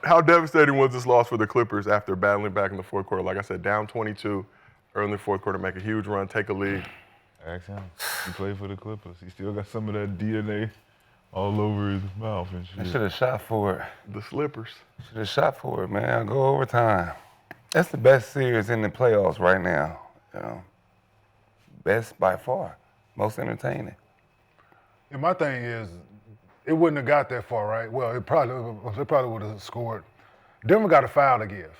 How devastating was this loss for the Clippers after battling back in the fourth quarter? Like I said, down 22 early in the fourth quarter, make a huge run, take a lead. Ask him. He played for the Clippers. He still got some of that DNA all over his mouth and shit. I should have shot for it. The Slippers. Should have shot for it, man. Go overtime. That's the best series in the playoffs right now. You know, best by far, most entertaining. And my thing is, it wouldn't have got that far, right? Well, it probably would have scored. Denver got a foul to give,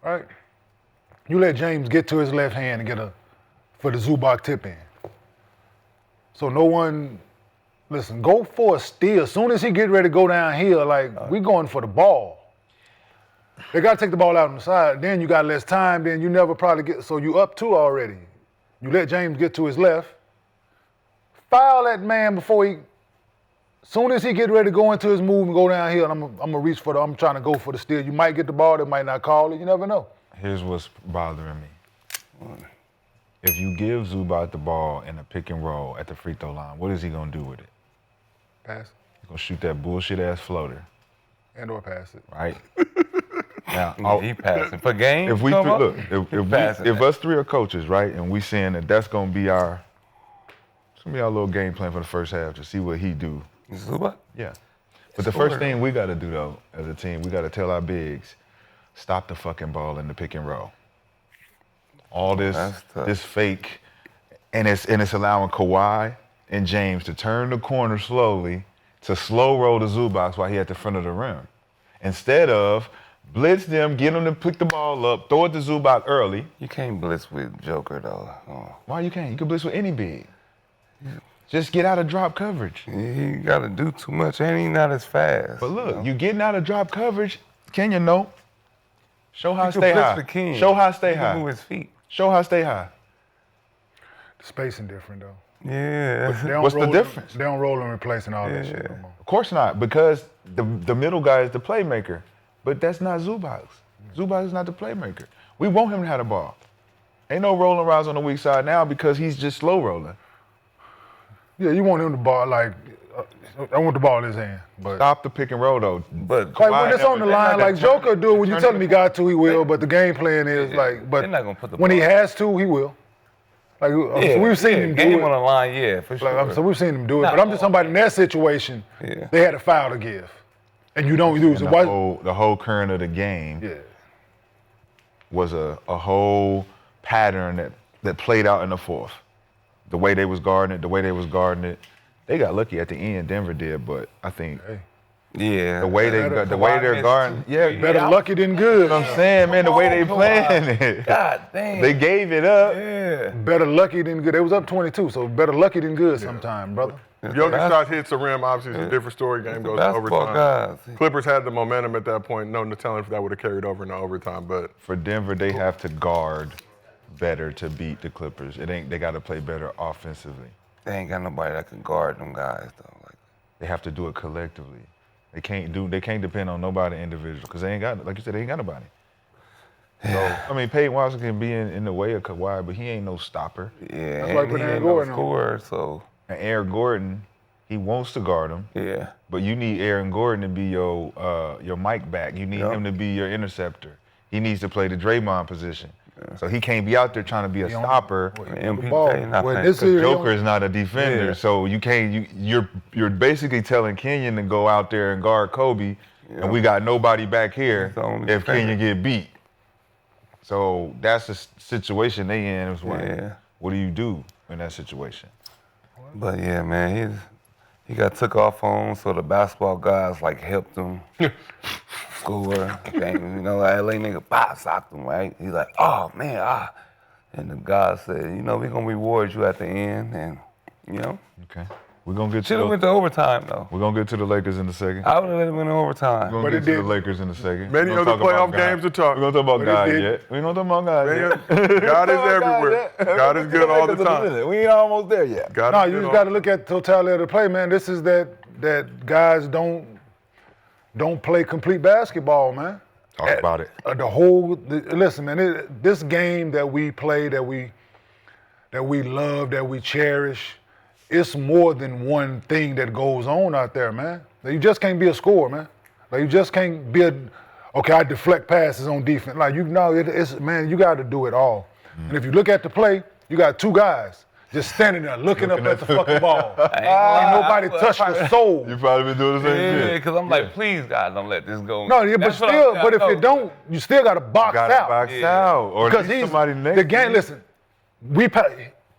right? You let James get to his left hand and get for the Zubac tip in. So no one, listen, go for a steal. As soon as he get ready to go downhill, we going for the ball. They got to take the ball out on the side. Then you got less time. Then you never probably get, so you up two already. You let James get to his left. Foul that man before he, soon as he get ready to go into his move and go downhill, I'm gonna reach for I'm trying to go for the steal. You might get the ball, they might not call it. You never know. Here's what's bothering me. If you give Zubac the ball in a pick and roll at the free throw line, what is he gonna do with it? Pass. He's gonna shoot that bullshit ass floater. And or pass it. Right? Now, Yeah, he passing. For game, if we look, if us three are coaches, right, and we saying that's gonna be our little game plan for the first half to see what he do. Zubac? Yeah. But the first thing we gotta do though, as a team, we gotta tell our bigs, stop the fucking ball in the pick and roll. All this fake, and it's allowing Kawhi and James to turn the corner slowly to slow roll the Zubac while he at the front of the rim. Instead of blitz them, get them to pick the ball up, throw it to Zubac early. You can't blitz with Joker though. Oh. Why you can't? You can blitz with any big. Just get out of drop coverage. He got to do too much, and he's not as fast. But look, you getting out of drop coverage, Kenyon, no. Show how He stay can blitz high. the king. Show how stay He can high. move his feet. Show how stay high. The spacing different though. Yeah. They don't What's the roll difference? They don't roll and replace and all that shit no more. Of course not, because the middle guy is the playmaker. But that's not Zubac. Zubac is not the playmaker. We want him to have the ball. Ain't no rolling routes on the weak side now because he's just slow rolling. Yeah, you want him to ball I want the ball in his hand. But Stop the pick and roll though. But when it's on the line, like Joker do, when you tell him he got to, he will. But the game plan is but they're not gonna put the when he ball. has to, he will. Like so we've seen him game do on it. the line, yeah, for sure. So we've seen him do it. But I'm just talking about in that situation, they had a foul to give, and you don't use it. The whole current of the game was a whole pattern that played out in the fourth. The way they was guarding it, They got lucky at the end, Denver did, but I think the way they're guarding, better lucky than good. I'm saying, man, the way they playing it. God damn. They gave it up. Yeah. Better lucky than good. They was up 22, so better lucky than good sometime, brother. Jokic shot hits the rim, obviously it's a different story. Game goes to overtime. Guys. Clippers had the momentum at that point. No telling if that would have carried over into overtime. But For Denver, they have to guard better to beat the Clippers. They got to play better offensively. They ain't got nobody that can guard them guys though. They have to do it collectively. They can't depend on nobody individual because they ain't got, like you said, they ain't got nobody. So, I mean, Peyton Watson can be in the way of Kawhi, but he ain't no stopper. Yeah, That's why he put Aaron ain't no Gordon on. scorer, so And Aaron Gordon, he wants to guard him. yeah. But you need Aaron Gordon to be your Mike back. You need him to be your interceptor. He needs to play the Draymond position. So he can't be out there trying to be a stopper. MPJ not playing. this year, Joker is not a defender, Yeah. so you can't. You're basically telling Kenyon to go out there and guard Kobe, and we got nobody back here He's the only if defender. Kenyon get beat. So that's the situation they in. It's like, Yeah. what do you do in that situation? But yeah, man, he got took off on, so the basketball guys like helped him score. And, you know, like LA nigga socked him, right? He's like, oh man, And the guy said, you know, we're gonna reward you at the end, and you know. Okay, we're gonna get Should have went to overtime though. We're gonna get to the Lakers in a second. I would have let him win in overtime. We're gonna get to the Lakers in a second. many We're other gonna talk playoff about God. games to talk. We're gonna talk about it God did. yet. We don't talk about God yet. God is everywhere. God is good all the time. We ain't almost there yet. God No, is you good just all- got to look at the totality of the play, man. This is that guys don't play complete basketball, man. Talk about it. Listen, man. This game that we play, that we love, that we cherish, it's more than one thing that goes on out there, man. You just can't be a scorer, man. Like you just can't be okay, I deflect passes on defense. Like you know, you got to do it all. And if you look at the play, you got two guys just standing there looking up at the fucking ball. Ain't nobody touched the soul. You probably been doing the same Yeah, shit. because I'm like, please, God, don't let this go. No, yeah, but if you don't, you still got to box Gotta out. box out. Or Because need somebody next the game, to you. listen,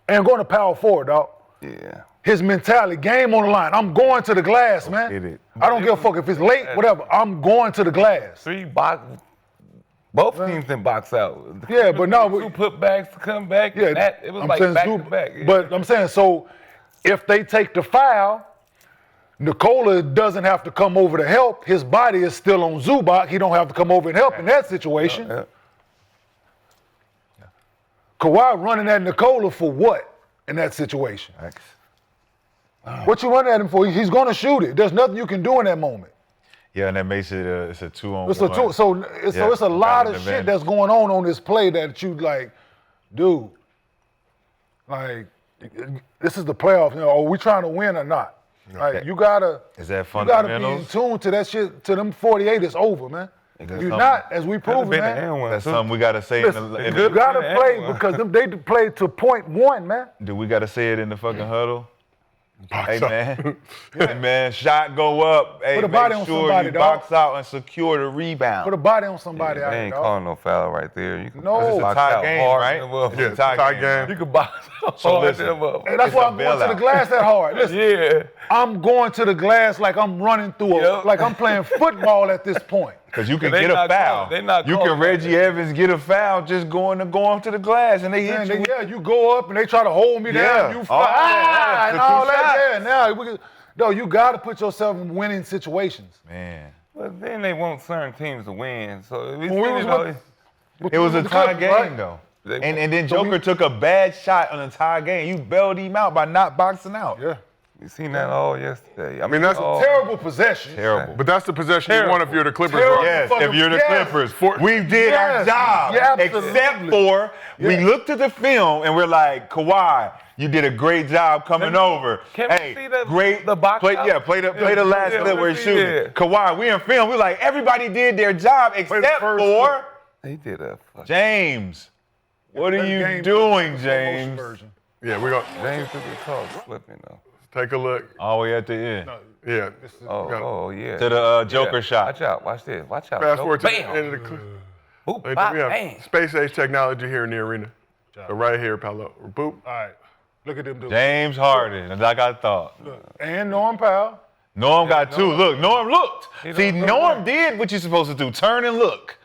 and going to power forward, dog. Yeah. His mentality, game on the line. I'm going to the glass, man. get it. I don't give a fuck if it's late, whatever. I'm going to the glass. 3 box. Both teams can box out. Yeah, but no, 2 putbacks to come back. Yeah, It was I'm like saying back Zub- to back. Yeah. But I'm saying, so if they take the foul, Nikola doesn't have to come over to help. His body is still on Zubac. He don't have to come over and help in that situation. Yeah. Kawhi running at Nikola for what in that situation? What you running at him for? He's going to shoot it. There's nothing you can do in that moment. Yeah, and that makes it it's a 2-on-1. It's a lot of shit that's going on this play that you like, dude. Like, this is the playoffs. You know, are we trying to win or not? Like, you gotta. Is that You gotta be in fundamentals? tune to that shit. To them 48, it's over, man. If you're something- not, as we proved, been man. the N one, That's too. something we gotta say. Listen, in you the, gotta Yeah, play everyone. because they play to point one, man. do we gotta say it in the fucking huddle? Hey man, hey man, shot go up. Hey, Put a body make on sure somebody, you dog. box out and secure the rebound. Put a body on somebody They out there, ain't dog. calling no foul right there. You can No. It's a box tie out game, hard right? than a motherfucker. Yeah, It's a tie game. You can box out So hard listen. than a motherfucker. And that's It's why a I'm going to the bailout. glass that hard. Listen, Yeah. I'm going to the glass like I'm running through Yep. like I'm playing football at this point. Because you can They get a not foul. calling- they not You calling can that. Reggie Evans get a foul just going to the glass and they hit And you. then, you go up and they try to hold me Yeah. down. You All fly that. and The all two that. Yeah, no, you got to put yourself in winning situations. Man, But then they want certain teams to win. So we When we was see it was a the tie Clippers, game right? though. They- And then Joker took a bad shot on a tie game. You bailed him out by not boxing out. Yeah. we seen that all yesterday. I mean, that's a Terrible possession. Terrible. But that's the possession you want if you're the Clippers. Terrible. right? Yes, Fucking- if you're the yes. Clippers, we did our Yes. job. Yeah, except absolutely. for we Yeah. looked at the film and we're like, Kawhi, you did a great job coming over. can we Hey, see the- great. the box play, out? yeah, play the last yeah, clip where let's he's see shooting. it. Kawhi, we in film. We're like, everybody did their job except first for They did a fucking James. What are That you game- doing, motion James? version. Yeah, we're going to James took the call slipping though. take a look. All the way at the end. Yeah. Oh yeah. To the Joker Yeah. shot. Watch out. Watch this. Watch out. Fast Joker. forward to Bam. the end of the clip. Boop, We bop, have bang. space age technology here in the arena. So right here, Paolo. Boop. All right. Look at them dudes. James Harden, like I thought. And Norm Powell. Norm got two. Look, Norm looked. He See, don't look Norm right. did what you're supposed to do. Turn and look.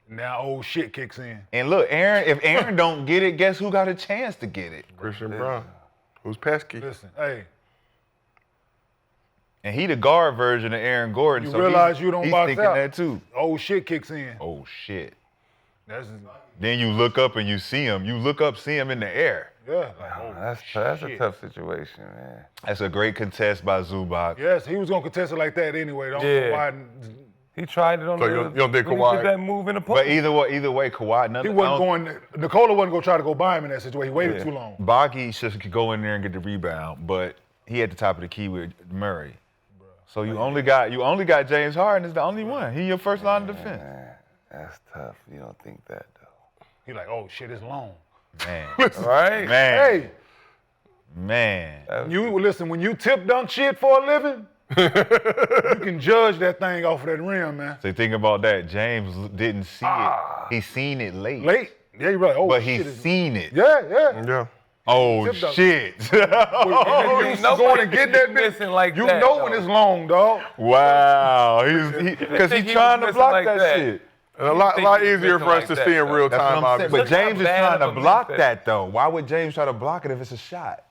Now old shit kicks in. And look, if Aaron don't get it, guess who got a chance to get it? Christian Brown. Who's pesky? Listen, hey, And he the guard version of Aaron Gordon. You so realize you don't he's box thinking out. that too. old shit kicks in. Oh shit. That's Then you look up and you see him. You look up, see him in the air. yeah. Like, oh, That's a shit. tough situation, man. That's a great contest by Zubac. Yes, he was gonna contest it like that anyway. Don't Yeah. know why. He tried it on So the. you don't think when he Kawhi- did that move in the But post. either way, Kawhi, He wasn't going. Nikola wasn't gonna try to go by him in that situation. He waited too long. Boggy just could go in there and get the rebound, but he at the top of the key with Murray. So you only got James Harden is the only one. He your first line of defense. Man, that's tough. You don't think that though. He like, oh shit, it's long. Man. Right? Man. Hey, Man. you listen. When you tip dunk shit for a living, you can judge that thing off of that rim, man. So think about that. James didn't see it. He seen it late. Late. Yeah, you're right. Oh, But he shit, it's- seen it. Yeah. Yeah. Oh Tip dunk. shit. Oh, you nobody going to get that be bitch missing like You that, know when though. it's long, dog. Wow. Because think he's he trying was to missing block like that that. shit. And a lot think he's easier for missing us like to that, see in though. real That's what time, I'm saying. obviously. But James is Look how trying bad to of a block miss that though. Why would James try to block it if it's a shot?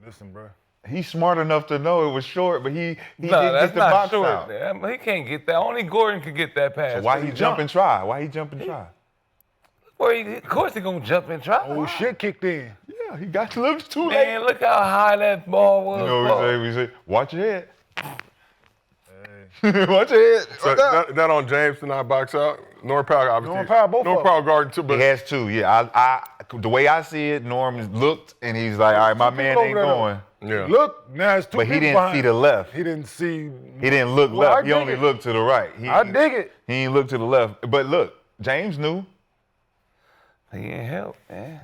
Listen, bro. He's smart enough to know it was short, but he No, didn't that's get the not box short. out. Man. He can't get that. Only Gordon could get that pass. So why So he jump and try? Why he jump and try? Well, of course he gonna jump and try. Oh shit kicked in. Yeah, he got a little too late. Man, look how high that ball was. You know what we say? We say, watch your head. Watch your head. So Watch out. that on James to not box out. Norm Powell, obviously. Norm Powell, both Norm of them. Powell guarding too, He but has to, yeah. The way I see it, Norm looked and he's like, all right, my man over ain't there, though. going. Yeah. Look, now it's two But he people didn't behind see the him. left. He didn't see. He didn't look Well, I left. He dig only it. looked to the right. I dig it. He ain't look to the left. But look, James knew. He ain't help, man.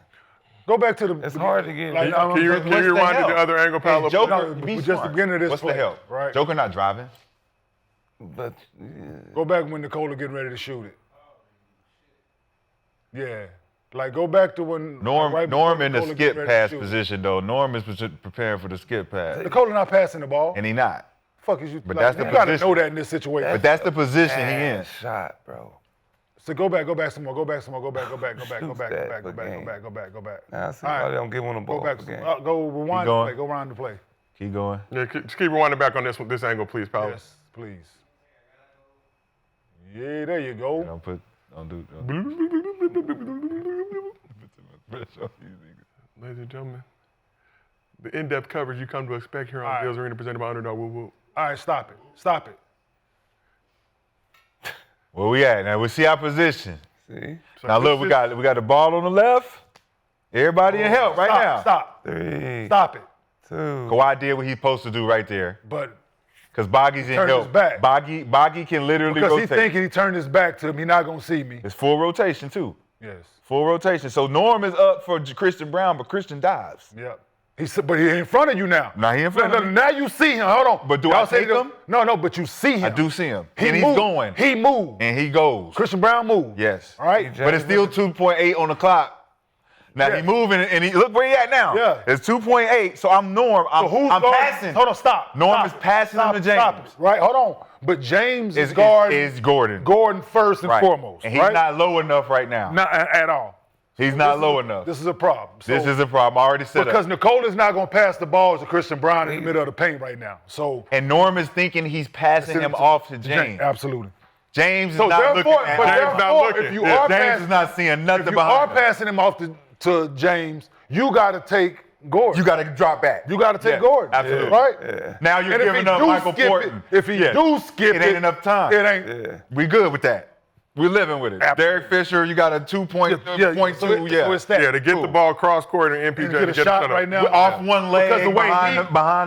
Go back to the. It's hard to get. Like, Can you what's the rewind to help? the other angle, Paolo? Hey, Joker, No, be just the smart. beginning of this What's play, the help? right? Joker not driving. But Go back when Nikola getting ready to shoot it. Yeah. Like, go back to when. Norm right before in the Nikola skip getting ready to pass shoot it. position, though. Norm is preparing for the skip pass. Nikola not passing the ball. And he not. Fuck is you? But like, that's the you gotta position. know that in this situation. But that's the position he in. bad shot, bro. So go back some more, go back some more, go back. Shoots that per game. Go back. Now, see All right. why they don't give him the ball Go back, per game. go rewind the going. play, go around the play. Keep going. Yeah, just keep rewinding back on this angle, please, Paolo. Yes, please. Yeah, there you go. Don't do. Ladies and gentlemen, the in-depth coverage you come to expect here on All right. Bills Arena presented by Underdog Woo Woo. All right, stop it. Where we at? Now we see our position. See? Now look, we got the ball on the left. Everybody in help right now. Stop. 3, Stop it. 2. Kawhi did what he's supposed to do right there. But Because Boggy's in Turned help. his back. Boggy can literally because rotate. he thinking he turned his back to him, he not gonna see me. It's full rotation too. Yes. Full rotation. So Norm is up for Christian Brown, but Christian dives. Yep. But he in front of you now. Now he in front of me. Now you see him. Hold on. But do Y'all I say take that- him? No, but you see him. I do see him. He And moved. he's going. He moved. And he goes. Christian Brown moved. Yes. All right. But it's still 2.8 on the clock. Now Yeah. he moving and he look where he at now. Yeah. It's 2.8. So I'm Norm. I'm So who's I'm guarding? passing. Hold on, stop. Norm Stop is it. passing Stop him it. to Stop James. it. Right, hold on. But James is Is guarding Gordon. Gordon first and Right. foremost. And he's right? not low enough right now. Not at all. He's not This low is- enough. This is a problem. This So- is a problem. I already said because it. Nikola's not going to pass the ball to Christian Brown in the middle of the paint right now. So And Norm is thinking he's passing him off to James. Absolutely. James is So not therefore, looking at but James. not therefore, looking. if you Yeah. are James passing, is not seeing nothing if you behind are him. passing him off to James, you got to take Gordon. You got to drop back. You got to take Yeah, Gordon. absolutely. Right? Now you're And if giving he up do Michael skip Porton. it, if he Yeah. do skip It ain't enough time. It ain't. We good with that. We're living with it. Absolutely. Derek Fisher, you got a 2.2. So it's that. Yeah, to get the ball cross court and MPJ Get to a get shot set up. right now. Off one leg Because the way behind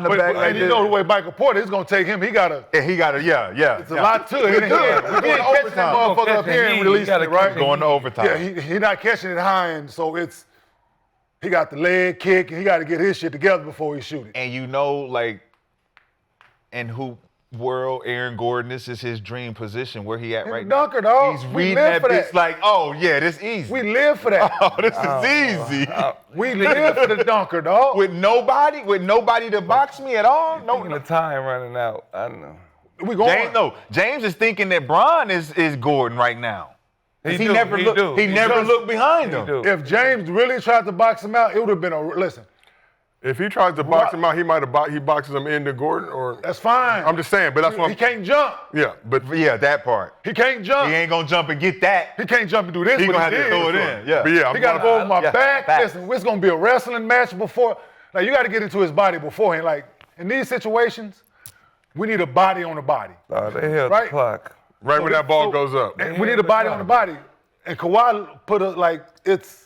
the back. like and you this. know the way Michael Porter is going to take him, he got to. And he got yeah. It's a lot to it. We're good. We're going to catching that overtime. motherfucker up here and releasing it, right? Going to overtime. Yeah, he not catching it high, and so he got the leg kick, and he got to get his shit together before he shoot it. And you know, like, in hoop world, Aaron Gordon, this is his dream position where he at He's right a now. dunker, dog. He's We reading live that for bitch that. like, oh yeah, this easy. We live for that. Oh, this is easy. We live for the dunker, dog. With nobody to box me at all. Thinking the time running out. I don't know. We going. James is thinking that Bron is Gordon right now. He never looked behind him. do. If James really tried to box him out, it would have been listen. If he tries to box him out, he boxes him into Gordon, or That's fine. I'm just saying, but that's what He can't jump. Yeah, but Yeah, that part. He can't jump. He ain't gonna jump and get that. He can't jump and do this. He what gonna have did. to throw it in. Yeah. but yeah, He got to go over my Yeah, back. facts. Listen, it's going to be a wrestling match before. Like, you got to get into his body beforehand. Like, in these situations, we need a body on the body. They held Right. the clock. right when that ball goes up. And we need a body on the body. And Kawhi put a, it's.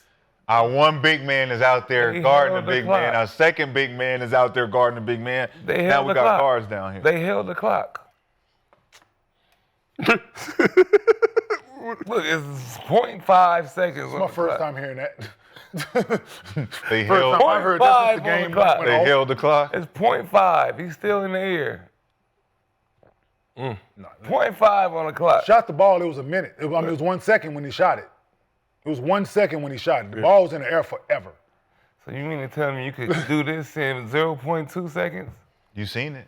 Our one big man is out there They guarding the held the big clock. man. Our second big man is out there guarding the big man. They Now held we the got clock. guards down here. They held the clock. Look, it's 0.5 seconds. My first time hearing that. They First held, time I heard that since the 0.5 on the game clock. went they off. held the clock. It's 0.5. He's still in the air. 0.5 on the clock. Shot the ball, it was a minute. It was 1 second when he shot it. It was 1 second when he shot it. The ball was in the air forever. So you mean to tell me you could do this in 0.2 seconds? You seen it?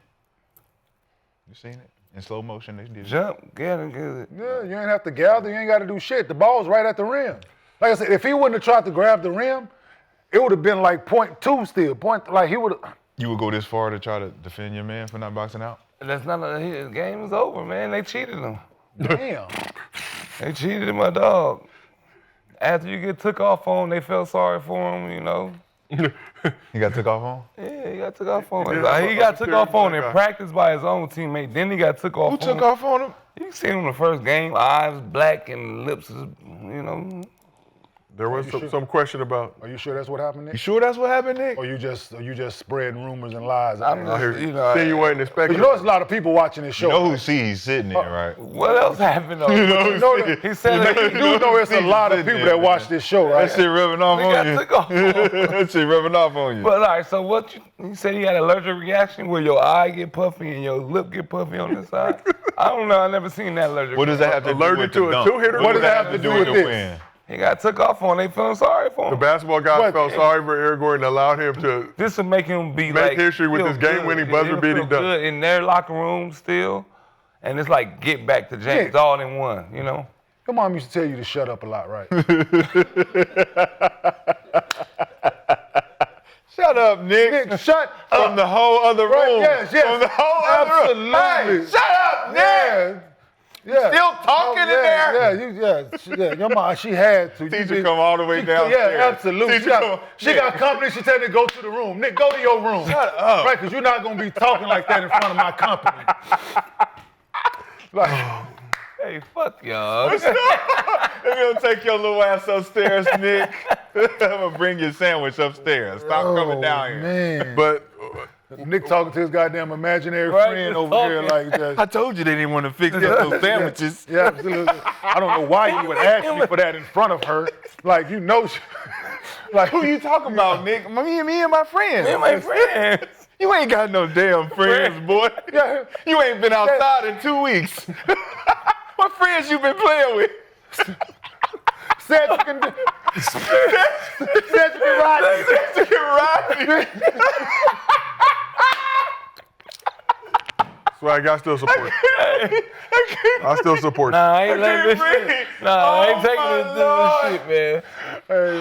You seen it? In slow motion, they did it. Jump, get it, get it. Yeah, you ain't have to gather. You ain't got to do shit. The ball's right at the rim. Like I said, if he wouldn't have tried to grab the rim, it would have been like 0.2 still. He would have. You would go this far to try to defend your man for not boxing out? That's not his game is over, man. They cheated him. Damn. They cheated my dog. After you get took off on, they felt sorry for him, you know. He got took off on? Yeah, he got took off on. Yeah, He got took off on in okay. practice by his own teammate. Then he got took off Who on. took off on him? You seen him the first game, eyes black and lips, you know. There was some question about. Are you sure that's what happened, You Nick? sure that's what happened, Nick? Or you just spreading rumors and lies? I'm I hear just, you know, insinuating and you speculating. know, there's a lot of people watching this show. You know who right? sees sitting there, right? what else happened though? You know You know who that- He said You do know it's a lot of people that watch this show, right? That shit rubbing off We on got you. took off. That shit rubbing off on you. But all right, so what you said you had an allergic reaction where your eye get puffy and your lip get puffy on the side? I don't know. I never seen that allergic. What does that have to do Allergic with to the a dunk? two-hitter? What does that have to do with the this? win? He got took off on. They feeling sorry for The him. basketball guys But- felt sorry for Aaron Gordon and allowed him to. This will make him be Make like history with feel this game-winning good. He'll buzzer-beating feel dunk. good in their locker room still, and it's like get back to James Yeah. all in one. You know. Your mom used to tell you to shut up a lot, right? Shut up, Nick. Nick, shut From up. the whole other Right, room. yes, yes. From the whole other room. Absolutely. Hey, shut up, Nick. Yeah. Still talking in there? Yeah, your mom, she had to. Teacher come all the way downstairs. Yeah, absolutely. Teacher She got company. She said to go to the room. Nick, go to your room. Shut up. Right, because you're not going to be talking like that in front of my company. Like, Hey, fuck y'all. If you don't take your little ass upstairs, Nick, I'm gonna bring your sandwich upstairs. Stop coming down here. man. But Nick talking to his goddamn imaginary Right, friend just over here talking. like that. I told you they didn't want to fix those sandwiches. Yeah, absolutely. I don't know why you would ask me for that in front of her. Like, you know, like Who you talking about, Nick? Me and my friends. Me and my friends. You ain't got no damn friends, boy. Yeah. You ain't been outside in 2 weeks. What friends you been playing with? Said you can do. Said you can ride me. You can ride me. Swag, I still support. I still support. Nah, I ain't letting this can't shit. breathe. Nah, I ain't Oh, taking my this shit, man. Hey,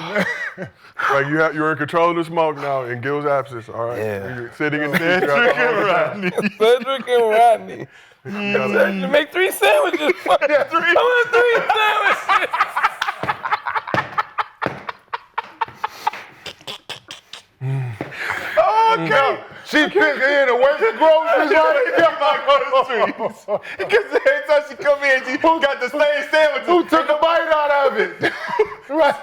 man. Like you're in control of the smoke now in Gil's absence. All right. Yeah. You're sitting in the seat. You got the whole time. Cedric and Rodney. You make 3 sandwiches. Fuck yeah, 3. I want 3 sandwiches. Okay. She picked in and went to groceries right Come back on the streets. Because every time she come in, she got the same sandwiches. Who took a bite out of it? Right.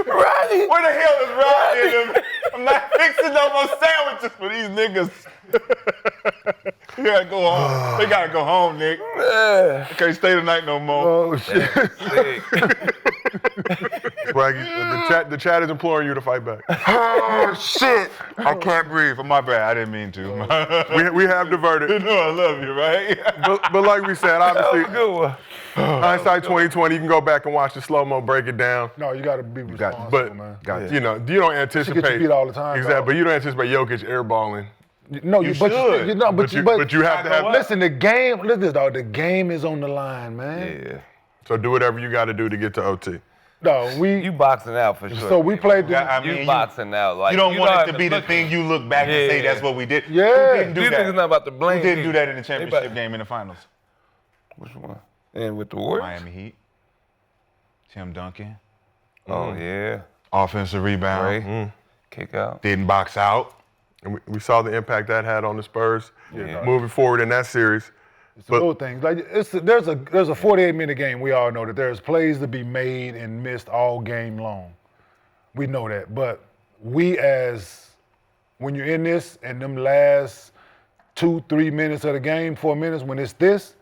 Rodney. Where the hell is Rodney? I'm not fixing no more sandwiches for these niggas. You gotta go home. They gotta go home, Nick. They can't stay the night no more. Oh, shit. Swag, the chat is imploring you to fight back. Oh, shit. I can't breathe. My bad. I didn't mean to. We have diverted. You know I love you, right? But like we said, obviously, Good one. hindsight 2020, you can go back and watch the slow-mo, break it down. No, you got to be responsible, But, man. you know, you don't anticipate. beat all the time, Exactly, dog. but you don't anticipate Jokic airballing. No, You but should. you know, But you have to have. Listen, the game. Listen, dog. The game is on the line, man. Yeah. So do whatever you got to do to get to OT. No, You boxing out for sure. So we played the. I mean, you boxing out. Like, You don't want have it to be the look- thing you look back and say Yeah. that's what we did. Yeah. Who didn't do You think it's that? not about the blame? Who didn't do that in the They championship about- game in the finals? Which one? And with the Warriors? Miami Heat. Tim Duncan. Oh, yeah. Offensive rebound. Right. Kick out. Didn't box out. And we saw the impact that had on the Spurs Yeah. moving forward in that series. It's the little things. Like there's a 48-minute game. We all know that there's plays to be made and missed all game long. We know that. But when you're in this and them last 2-3 minutes of the game, 4 minutes, when it's this,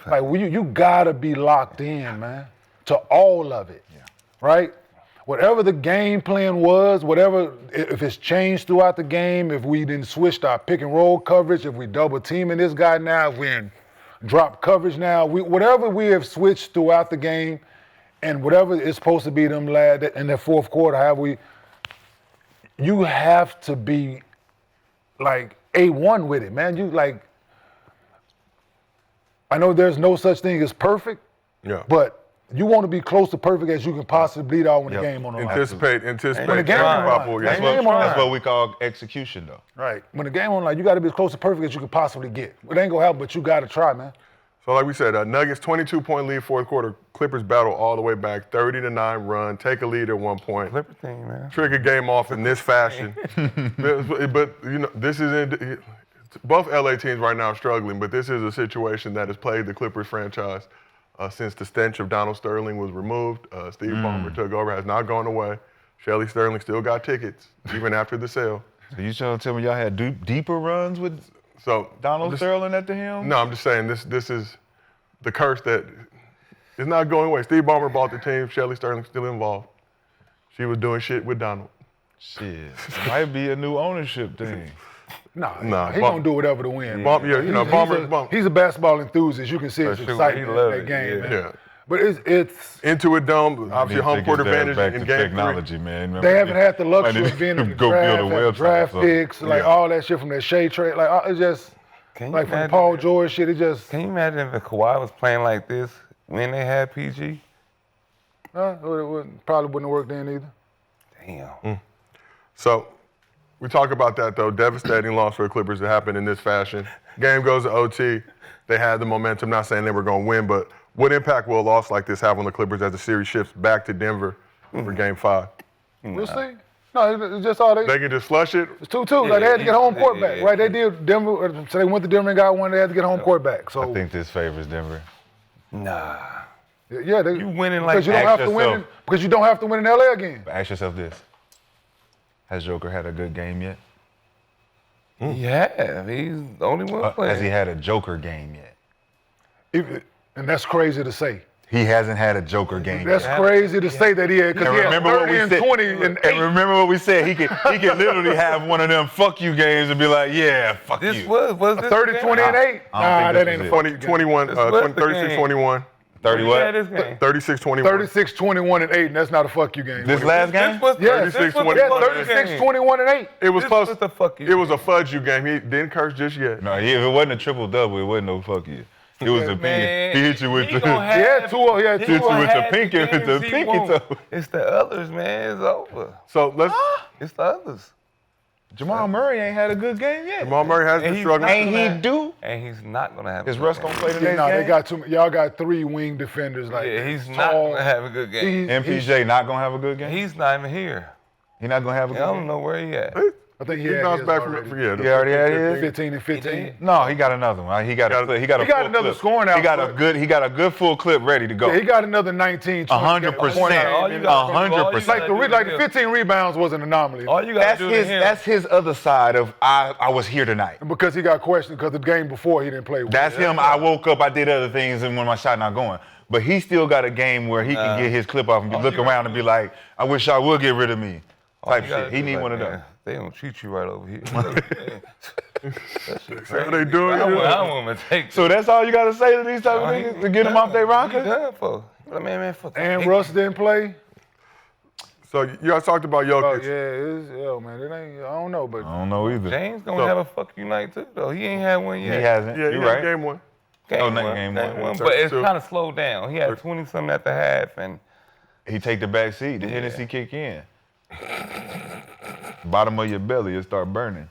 like you gotta be locked in, man, to all of it. Yeah. Right? Whatever the game plan was, whatever, if it's changed throughout the game, if we didn't switch our pick and roll coverage, if we double teaming this guy now, if we in drop coverage now, whatever we have switched throughout the game, and whatever it's supposed to be them lad in the fourth quarter, you have to be like A1 with it, man. I know there's no such thing as perfect, But you want to be close to perfect as you can possibly lead out when the game on the line. anticipate When the turning game on the up. line. Yeah. Game on That's line. what we call execution, though. Right. When the game on the line, you got to be as close to perfect as you can possibly get. It ain't gonna happen, but you got to try, man. So like we said, Nuggets 22-point lead fourth quarter. Clippers battle all the way back, 30-9 run, take a lead at one point. Clipper thing, man. Trick a game off in this fashion. but you know, this is both LA teams right now are struggling, but this is a situation that has plagued the Clippers franchise since the stench of Donald Sterling was removed. Steve Ballmer took over, has not gone away. Shelley Sterling still got tickets, even after the sale. So you trying to tell me y'all had deeper runs with Donald Sterling at the helm? No, I'm just saying this is the curse that is not going away. Steve Ballmer bought the team. Shelley Sterling still involved. She was doing shit with Donald. Shit, might be a new ownership thing. Nah, he gonna do whatever to win. Ballmer. He's a basketball enthusiast. You can see it's For sure, exciting he in love that it, game, yeah. man. Yeah. But it's Intuit Dome, obviously home court advantage back in to game technology, 3. man. they haven't had the luxury of being in the go build a website draft or something. picks, like all that shit from that Shea trade. Like it's just Can you like from imagine Paul if- George shit. It just Can you imagine if Kawhi was playing like this when they had PG? probably wouldn't have worked then either. Damn. So we talk about that, though. Devastating loss for the Clippers that happened in this fashion. Game goes to OT. They had the momentum. Not saying they were going to win, but what impact will a loss like this have on the Clippers as the series shifts back to Denver for Game 5? We'll see. No, it's just all They can just flush it. It's 2-2. Like they had to get home court back, right? They did Denver, so they went to Denver and got one. They had to get home court back. So I think this favors Denver. Nah. yeah, You winning like because you don't ask have to win. yourself. Because you don't have to win in LA again. But ask yourself this: has Joker had a good game yet? Yeah, he's the only one playing. Has he had a Joker game yet? And that's crazy to say. He hasn't had a Joker game That's yet. crazy to say that he had, because And he had remember what 30 we and said. 20 and 8. And remember what we said. He could literally have one of them fuck you games and be like, yeah, fuck This you. was this 30, the 20, game? and 8. I Nah, don't that think ain't this a was fuck it. 21, This was the 36, game. 21. 30 Yeah, what? this game. 36, 21. 36, 21, and 8, and that's not a fuck you game. This last game? This was Yeah, this 36, was 21. the yeah, fucking 36, game. 21, and 8. It was This close. was the fuck you. It was a fudge you game. He didn't curse just yet. No, if it wasn't a triple double, it wasn't no fuck you. It was a Man, pinky. He hit you with he the. gonna have- He had two. He had he two. Hit you gonna with the have pinky- with the games he pinky want. toe. It's the others, man. It's over. So let's. It's the others. Jamal Murray ain't had a good game yet. Jamal Murray has been And he's struggling. not Ain't gonna he do? And he's not gonna have. Is a good Russ game. gonna play the Yeah, next no, game? they got y'all got 3 wing defenders. Like Yeah, he's not tall. gonna have a good game. MPJ not gonna have a good game. He's not even here. He not gonna have a I good don't game. know where he at. I think He he had bounced his back already. from He already had his? 15 and 15. No, he got another one. He got a full another clip. scoring He got a output. good full clip ready to go. Yeah, he got another 19. 20 100%. All you gotta do- all you 100%. gotta Like do the is- 15 rebounds was an anomaly All you gotta That's do his. to him. That's his other side of I was here tonight. because he got questioned because the game before he didn't play well. That's him. I woke up, I did other things, and when my shot not going. But he still got a game where he can get his clip off and look around and be like, I wish y'all would get rid of me. All Type you gotta shit. He do need is one of like, them. man, They don't treat you right over here. How they doing? I want him to take. So that's all you got to say to these type of niggas to get them off their He rocker? done for. Man, fuck. And Russ didn't play. So you guys talked about Oh Jokic. yeah, man, it ain't. I don't know, but I don't know either. James gonna have a fuck you night too, though. He ain't had one He yet. hasn't. Yeah, he You're had right. game 1. Game not one, game game one. one, but it's 32. kind of slowed down. He had 20 something at the half, and He take the back seat. The Hennessy kick in. Bottom of your belly, it start burning.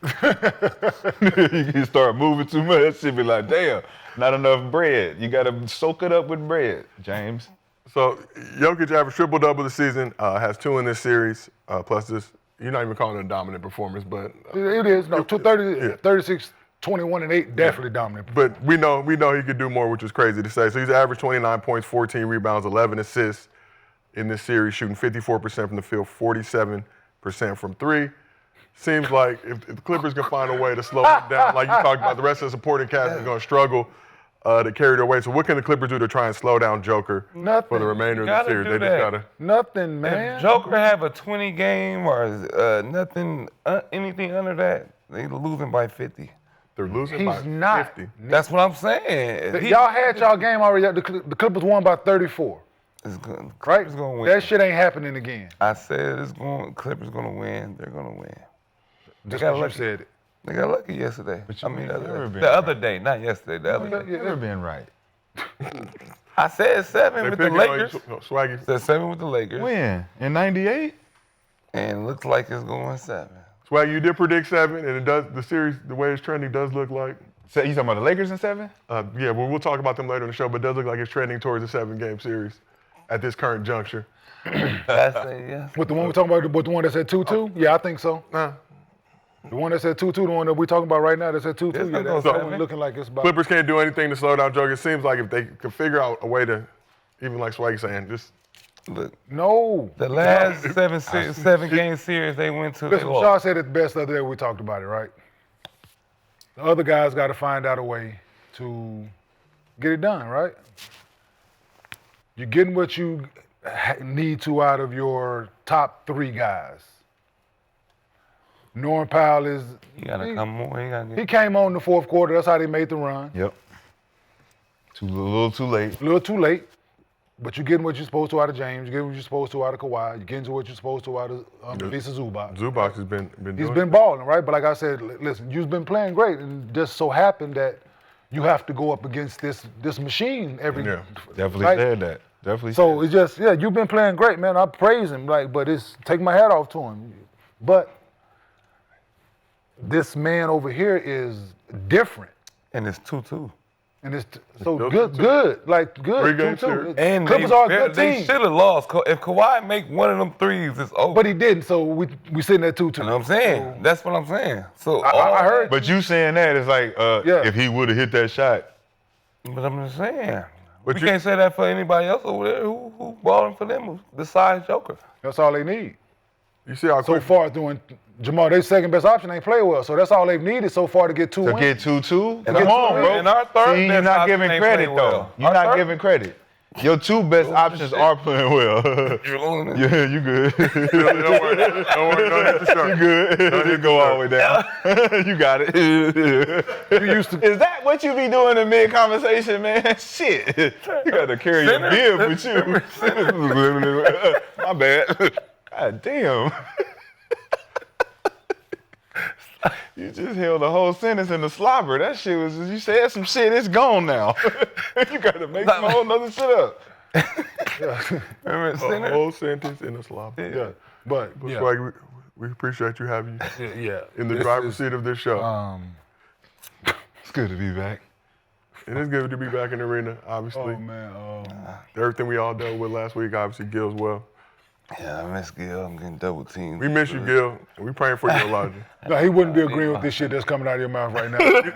You start moving too much. That shit be like, damn, not enough bread. You gotta soak it up with bread, James. So Jokic averaged triple-double this season, has 2 in this series, plus this. You're not even calling it a dominant performance, but it is. No, 36, 21, and 8, definitely dominant. but we know he could do more, which is crazy to say. So he's averaged 29 points, 14 rebounds, 11 assists in this series, shooting 54% from the field, 47% from 3. Seems like if the Clippers can find a way to slow it down, like you talked about, the rest of the supporting cast is going to struggle to carry their weight. So what can the Clippers do to try and slow down Joker Nothing. for the remainder of the Gotta series? do They just that. got to. Nothing, man. if Joker have a 20 game or nothing, anything under that, they losing by 50. They're losing by He's not. 50. That's what I'm saying. Y'all had y'all game already. The Clippers won by 34, It's good. right? Clippers gonna win. That shit ain't happening again. I said Clippers gonna win. They're gonna win. Just got because you lucky. said it. They got lucky yesterday. But you ain't never been the other day, not yesterday. The other day. Never been right. I said 7 They with the picking on you, Lakers. Swaggy. Said 7 with the Lakers. When? In 98? And looks like it's going 7. Swaggy, you did predict 7, and it does. The series, the way it's trending, does look like. So you talking about the Lakers in 7? Yeah, well, we'll talk about them later in the show, but it does look like it's trending towards a 7-game series at this current juncture. That's it, yeah. With the one we're talking about, with the one that said 2-2? Yeah, I think so. Nah. The one that said 2-2, the one that we're talking about right now that said 2-2, It's yeah, gonna go that one 7. looking like it's about. Clippers can't do anything to slow down Jokic. It seems like if they could figure out a way to, even like Swag saying, just Look, No. the last 7-game series they went to, they Listen, lost. Shaw said it the best the other day we talked about it, right? The other guys got to find out a way to get it done, right? You're getting what you need to out of your top 3 guys. Norman Powell is. You gotta come more. You gotta He get. came on in the fourth quarter. That's how they made the run. Yep. A little too late. A little too late, but you're getting what you're supposed to out of James. You're getting what you're supposed to out of Kawhi. You're getting to what you're supposed to out of Visa Zubac. Zubac has been He's doing been balling, right? But like I said, listen, you've been playing great, and it just so happened that you have to go up against this machine every. Yeah, Definitely right? said that. Definitely. So said it's just you've been playing great, man. I praise him, like, but it's take my hat off to him. But this man over here is different, And it's 2-2. and it's so still good, 2-2. good, like good. 3-game 2-2. series. And Clippers are a good they team, should have lost. If Kawhi make one of them threes, it's over. but he didn't. So we sitting at 2-2. you know what I'm saying? That's what I'm saying. So I heard. But you saying that is like, Yeah. if he would have hit that shot, But I'm just saying. But We you- can't say that for anybody else over there who balling for them besides Joker. That's all they need. You see how So quick far, doing Jamal, their second best option ain't play well. So that's all they've needed so far to get 2 to wins. get 2-2, And come our- on, bro. and our third See, you're best not option giving ain't credit playing though. well. You're Our not third- giving credit. Your 2 best options are playing well. Yeah, you good. don't worry, don't hit the shark. You good. Just go all the way down. You got it. Is that what you be doing in mid conversation, man? Shit. You got to carry your bib with you. My bad. God damn. You just held the whole sentence in the slobber. That shit was, you said some shit, it's gone now. You got to make some whole nother shit up. Remember, A center? whole sentence in a slop. Yeah, but yeah, Swag, we appreciate you having you yeah. in the This driver's is, seat of this show. It's good to be back. It is good to be back in the arena, obviously. Oh man, Everything we all dealt with last week, obviously, Gil's well. Yeah, I miss Gil. I'm getting double teamed. We miss you, Gil, and we praying for you, Elijah. no, he wouldn't be agreeing with this shit that's coming out of your mouth right now.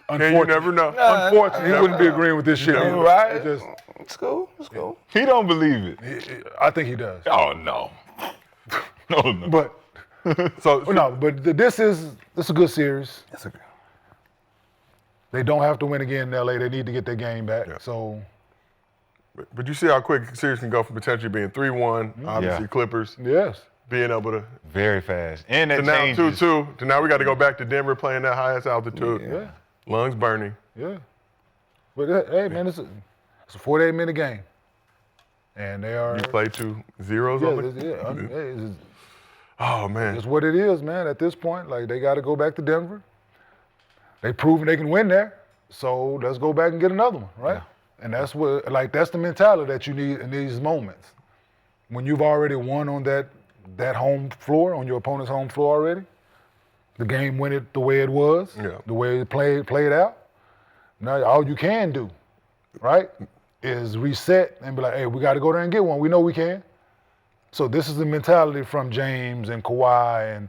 And you never know. Unfortunately, he wouldn't be agreeing with this shit. never- You right? It just, It's cool. It's cool. He don't believe it. I think he does. Oh, no. No. But So, no, but this is a good series. That's okay. They don't have to win again in LA. They need to get their game back. Yeah. So but you see how quick a series can go from potentially being 3-1, obviously Yeah. Clippers yes, being able to Very fast. And that to now changes. 2-2. To now we got to go back to Denver playing that highest altitude. yeah, Lungs burning. yeah. But hey, man, it's a 48-minute game, and they are. You play 2 zeros Yeah, on it's, it. it's Oh man. it's what it is, man. At this point, like they got to go back to Denver. They proven they can win there, so let's go back and get another one, right? And that's what, like, that's the mentality that you need in these moments. When you've already won on that home floor, on your opponent's home floor already, the game went it the way it was, Yeah. the way it played out. Now all you can do, right, is reset and be like, hey, we got to go there and get one. We know we can. So this is the mentality from James and Kawhi and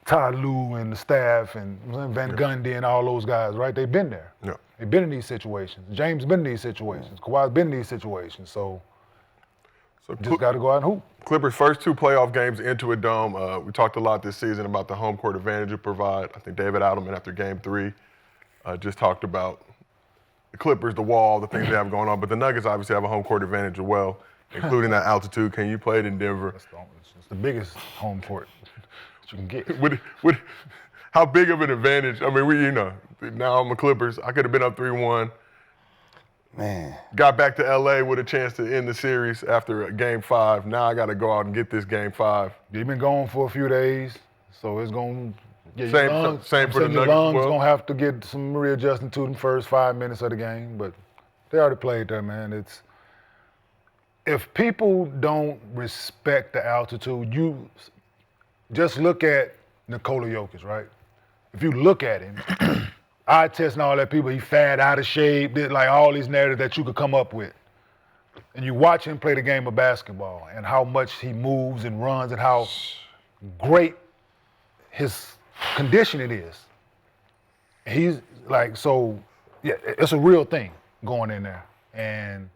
Ty Lue and the staff and Van Gundy and all those guys, right? They've been there. Yeah. They've been in these situations. James been in these situations. Kawhi's been in these situations. So So just got to go out and hoop. Clippers' first 2 playoff games into a dome. We talked a lot this season about the home court advantage it provide. I think David Adelman after Game 3 just talked about the Clippers, the wall, the things they have going on. But the Nuggets obviously have a home court advantage as well, including that altitude. Can you play it in Denver? It's the biggest home court that you can get. How big of an advantage? I mean, now I'm the Clippers. I could have been up 3-1. Man. Got back to LA with a chance to end the series after Game 5. Now I got to go out and get this Game 5. They've been gone for a few days, so it's going to Same for the your Nuggets as lungs well. going to have to get some readjusting to them first 5 minutes of the game, but they already played there, man. If people don't respect the altitude, you just look at Nikola Jokic, right? If you look at him, eye test and all that, people, he fat, out of shape, did like all these narratives that you could come up with. And you watch him play the game of basketball and how much he moves and runs and how great his condition it is. He's like, so, yeah, it's a real thing going in there. And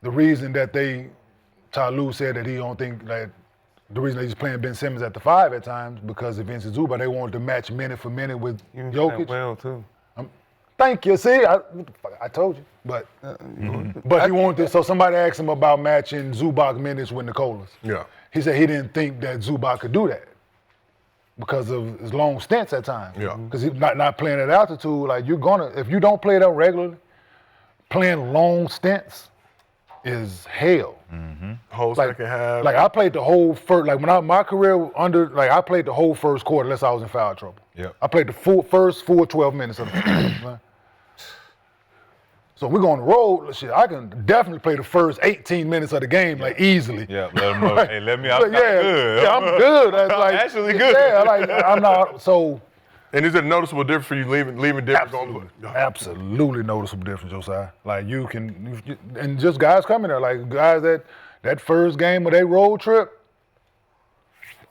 the reason that Ty Lue said that he don't think that the reason that he's playing Ben Simmons at the 5 at times because of Vince Zubac, they wanted to match minute for minute with Jokic. Well, too. Thank you. See, I told you. But he wanted to. So somebody asked him about matching Zubac minutes with Nikola's. Yeah. He said he didn't think that Zubac could do that because of his long stints at times. Yeah. Because he's not playing at altitude. Like if you don't play that regularly, playing long stints is hell. Whole second half. Like I played the whole first. Like my career I played the whole first quarter unless I was in foul trouble. Yep. I played the first 12 minutes of the So we're going to roll. Shit, I can definitely play the first 18 minutes of the game like easily. Yeah, let them know. Hey, let me out. But Good. I'm good. That's I'm like, actually good. Yeah, like I'm not. So And is it a noticeable difference for you leaving difference? absolutely noticeable difference, Josiah. Like you can, and just guys coming there, like guys that first game of their road trip.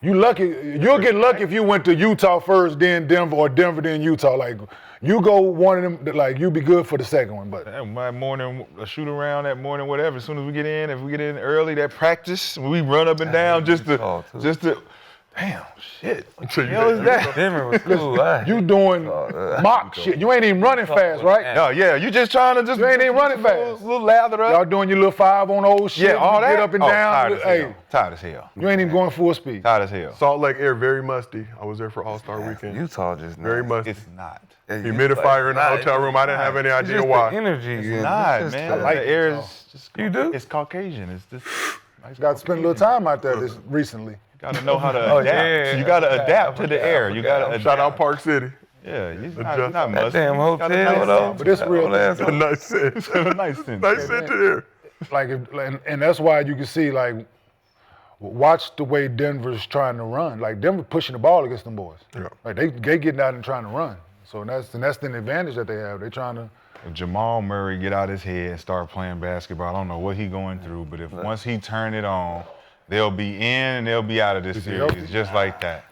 You lucky. You'll get lucky if you went to Utah first, then Denver, or Denver then Utah. Like you go one of them. Like you be good for the second one, but. My morning, a shoot around that morning, whatever. As soon as we get in, if we get in early, that practice, we run up and down just to. Damn, shit. What the hell is that? Denver was cool. You doing mock shit. You ain't even running fast, right? No, yeah, you just trying to just. You ain't even running fast. Little lather up. Y'all doing your little 5 on old shit. Yeah, all you that. Get up and down. Tired as hell. You ain't even going full speed. Tired as hell. Salt Lake Air, very musty. I was there for All-Star Weekend. Utah just Very musty. It's not. Humidifier in the hotel room. I didn't have any idea just why. The energy. It's not, man. I like the it, air though. is just. You do? It's Caucasian. It's just. Got to spend a little time out there recently. Got to know how to adapt. yeah. You got to adapt to the air. You got to adapt. Shout out Park City. Yeah, it's Adjust. not That much. damn hotel, though. But it's real. A nice sense. Nice thing. Nice sense here. Like, and that's why you can see, like, watch the way Denver's trying to run. Like, Denver pushing the ball against them boys. Yeah. Like, they getting out and trying to run. So that's the advantage that they have. They're trying to. If Jamal Murray get out his head and start playing basketball, I don't know what he going through, but if once he turn it on, they'll be in and they'll be out of this series just like that.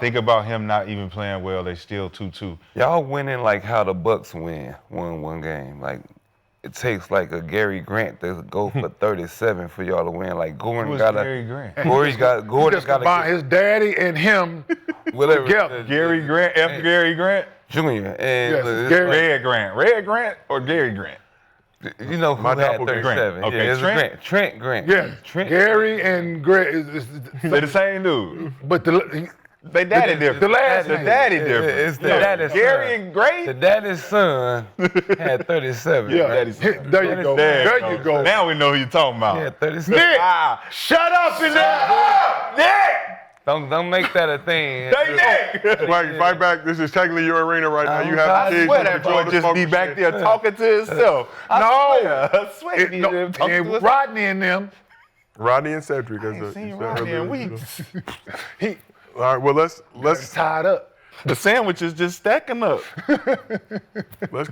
Think about him not even playing well. They still 2-2. Y'all winning like how the Bucks win one game. Like it takes like a Gary Grant to go for 37 for y'all to win. Like Gordon Who's got Gary Grant? Gordon's Just got combine his daddy and him whatever. together. Gary Grant, Gary Grant? Junior. And Yes, Gary- Red Grant or Gary Grant? you know who My had doppelganger. 37. Okay, it's Trent? Trent Grant. Yeah, Trent. Gary and Greg is They the same dude. but They daddy different. the last the name. daddy different. It's the daddy's Gary son. and Gray? The daddy's son had 37. Yeah, Daddy's- there you go. There There you go. Now we know who you're talking about. He had 37. Nick, Ah, shut up in there. Nick! Don't make that a thing. Nick! Fight back. This is technically your arena right now. You have I the kids. Swear You that control boy the just smoke be and back shit. there talking to himself. I swear he No, just talking to and himself. Rodney and them. Rodney and Cedric. I ain't seen Rodney in weeks. He All right, well, let's tied up. The sandwich is just stacking up.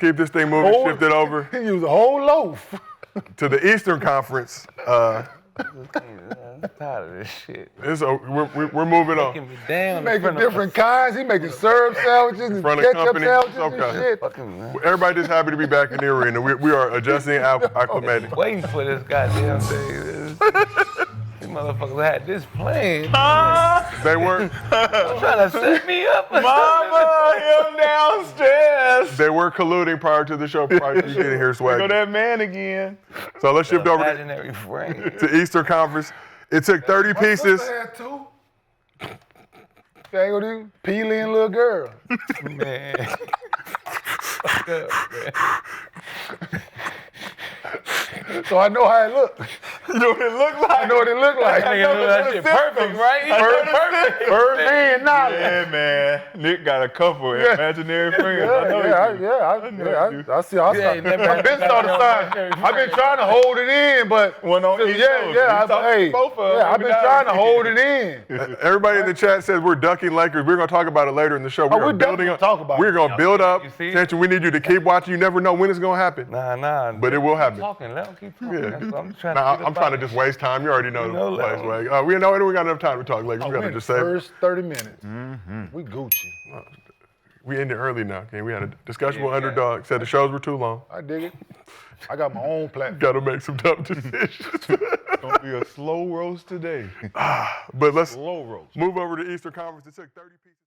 keep this thing moving. Oh. Shift it over He used a whole loaf. to the Eastern Conference. I'm tired of this shit. We're moving on. Taking me down in Making front of different kinds. He making syrup sandwiches and front of ketchup company. sandwiches Okay. and shit. fucking Everybody just happy to be back in the arena. We are adjusting, acclimating. waiting for this goddamn thing. These motherfuckers had this plan. They weren't. Trying to set me up. Mama, him downstairs. They were colluding prior to the show. Prior to you getting here, Go swag. that man again. So let's shift over Imaginary frame. to Eastern Conference. It took 30 pieces. Dang, what you peeling little girl. Man. Fuck up, man. So I know how it look. You know what it look like? I know what it look like. Nigga do that shit perfect, right? Perfect. First hand knowledge. Yeah, man. Nick got a couple imaginary friends. I know I see. I've been starting to sign. I've been trying to hold it in, but One on each shoulder. yeah. We talked to both of them. I've been trying to hold it in. Everybody in the chat says we're ducking Lakers. We're going to talk about it later in the show. we're definitely gonna talk about it. We're going to build up You see? tension. We need you to keep watching. You never know when it's going to happen. Nah. But it will happen. Let them keep talking. Yeah. That's what I'm trying Nah, to I'm trying to just waste time. You already know You know the place, that Wag. We know we got enough time to talk, Lakers. We we gotta in the just say first 30 minutes. We Gucci. we ended early now. Okay? We had a discussion with Underdog. Said the shows were too long. I dig it. I got my own platform. Got to make some tough decisions. Gonna be a slow roast today. But let's Slow roast. move over to Eastern Conference. It took 30 pieces.